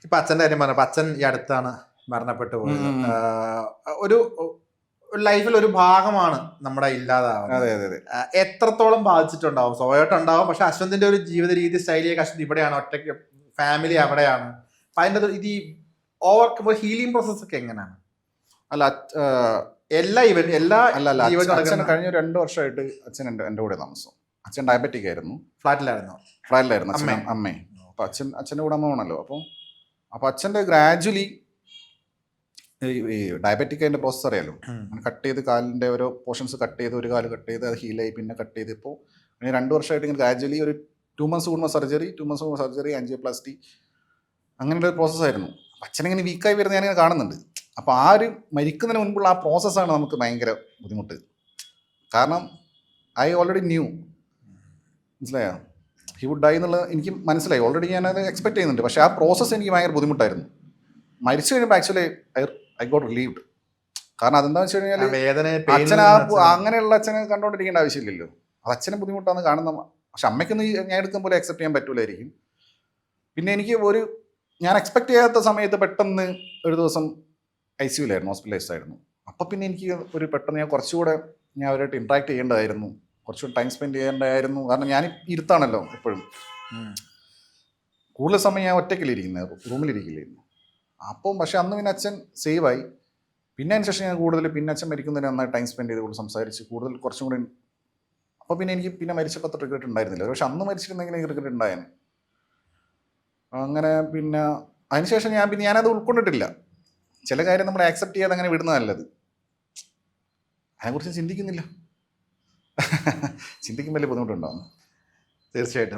ഇപ്പൊ അച്ഛൻ്റെ കാര്യം പറഞ്ഞപ്പോ അച്ഛൻ ഈ അടുത്താണ് മരണപ്പെട്ടു പോയത്. ഒരു ലൈഫിൽ ഒരു ഭാഗമാണ് നമ്മുടെ ഇല്ലാതാവുന്നത്. എത്രത്തോളം ബാധിച്ചിട്ടുണ്ടാവും? സ്വാഭാവികമായിട്ടുണ്ടാവും. പക്ഷെ അശ്വന്തിന്റെ ഒരു ജീവിത രീതി സ്റ്റൈലിയൊക്കെ അശ്വന്ത് ഇവിടെയാണ്, ഒറ്റയ്ക്ക് ഫാമിലി അവിടെയാണ്. അപ്പൊ അതിന്റെ ഇത് ഓവർ ഹീലിംഗ് പ്രോസസ് ഒക്കെ എങ്ങനെയാണ്? അല്ല എല്ലാ അച്ഛൻ കഴിഞ്ഞ 2 വർഷമായിട്ട് അച്ഛൻ എൻ്റെ കൂടെ താമസം. അച്ഛൻ ഡയബറ്റിക് ആയിരുന്നു. ഫ്ലാറ്റിലായിരുന്നു അമ്മേ. അപ്പൊ അച്ഛൻ്റെ കൂടെ അമ്മ വേണമല്ലോ. അപ്പോൾ അച്ഛൻ്റെ ഗ്രാജുവലി ഈ ഡയബറ്റിക് അതിൻ്റെ പ്രോസസ്സ് അറിയാലോ. കട്ട് ചെയ്ത് കാലിൻ്റെ ഓരോ പോർഷൻസ് കട്ട് ചെയ്ത്, ഒരു കാല് കട്ട് ചെയ്ത് അത് ഹീലായി, പിന്നെ കട്ട് ചെയ്ത് ഇപ്പോൾ 2 വർഷമായിട്ട് ഇങ്ങനെ ഗ്രാജുവലി ഒരു 2 months കൂടുമ്പോൾ സർജറി, ആൻജിയോപ്ലാസ്റ്റി, അങ്ങനെയുള്ള ഒരു പ്രോസസ്സായിരുന്നു. അച്ഛനിങ്ങനെ വീക്കായി വരുന്നത് ഞാനിങ്ങനെ കാണുന്നുണ്ട്. അപ്പോൾ ആ ഒരു മരിക്കുന്നതിന് മുൻപുള്ള ആ പ്രോസസ്സാണ് നമുക്ക് ഭയങ്കര ബുദ്ധിമുട്ട്. കാരണം ഐ ഓൾറെഡി ന്യൂ, മനസ്സിലായോ, ഹി വുഡ് ഡൈ എന്നുള്ളത് എനിക്ക് മനസ്സിലായി. ഓൾറെഡി ഞാനത് എക്സ്പെക്ട് ചെയ്യുന്നുണ്ട്. പക്ഷേ ആ പ്രോസസ്സ് എനിക്ക് ഭയങ്കര ബുദ്ധിമുട്ടായിരുന്നു. മരിച്ചു കഴിഞ്ഞപ്പോൾ ആക്ച്വലി ഐ ഗോട്ട് റിലീവ്ഡ്. കാരണം അതെന്താണെന്ന് വെച്ച് കഴിഞ്ഞാൽ അച്ഛൻ അങ്ങനെയുള്ള അച്ഛനെ കണ്ടുകൊണ്ടിരിക്കേണ്ട ആവശ്യമില്ലല്ലോ. അത് അച്ഛനെ ബുദ്ധിമുട്ടാണ് കാണുന്ന. പക്ഷെ അമ്മയ്ക്കൊന്നും ഞാൻ എടുക്കും പോലെ അക്സെപ്റ്റ് ചെയ്യാൻ പറ്റൂലായിരിക്കും. പിന്നെ എനിക്ക് ഞാൻ എക്സ്പെക്ട് ചെയ്യാത്ത സമയത്ത് പെട്ടെന്ന് ഒരു ദിവസം ICUലായിരുന്നു, ഹോസ്പിറ്റലൈസ്ഡ് ആയിരുന്നു. അപ്പോൾ പിന്നെ എനിക്ക് പെട്ടെന്ന് ഞാൻ അവരായിട്ട് ഇൻട്രാക്ട് ചെയ്യേണ്ടതായിരുന്നു, കുറച്ചുകൂടി ടൈം സ്പെൻഡ് ചെയ്യേണ്ടതായിരുന്നു. കാരണം ഞാൻ ഇരുത്താണല്ലോ എപ്പോഴും. കൂടുതൽ സമയം ഞാൻ ഒറ്റയ്ക്കല്ലിരിക്കുന്നത്, റൂമിലിരിക്കില്ലായിരുന്നു. അപ്പം പക്ഷെ അന്ന് പിന്നെ അച്ഛൻ സേവായി. പിന്നെ അതിന് ശേഷം ഞാൻ പിന്നെ അച്ഛൻ മരിക്കുന്നതിന് നന്നായി ടൈം സ്പെൻഡ് ചെയ്ത് കൂടുതൽ സംസാരിച്ച് കുറച്ചും കൂടി. അപ്പോൾ പിന്നെ എനിക്ക് പിന്നെ മരിച്ചപ്പോൾ അത്ര റിഗ്രറ്റ് ഉണ്ടായിരുന്നില്ല. പക്ഷെ അന്ന് മരിച്ചിരുന്നെങ്കിൽ എനിക്ക് റിഗ്രറ്റ് ഉണ്ടായേനെ. അങ്ങനെ പിന്നെ അതിനുശേഷം ഞാനത് ഉൾക്കൊണ്ടിട്ടില്ല. ചില കാര്യം നമ്മൾ ആക്സെപ്റ്റ് ചെയ്യാതെ അങ്ങനെ വിടുന്നത് നല്ലത്. അതിനെക്കുറിച്ച് ചിന്തിക്കുന്നില്ല. ചിന്തിക്കും വലിയ ബുദ്ധിമുട്ടുണ്ടാകും. തീർച്ചയായിട്ടും.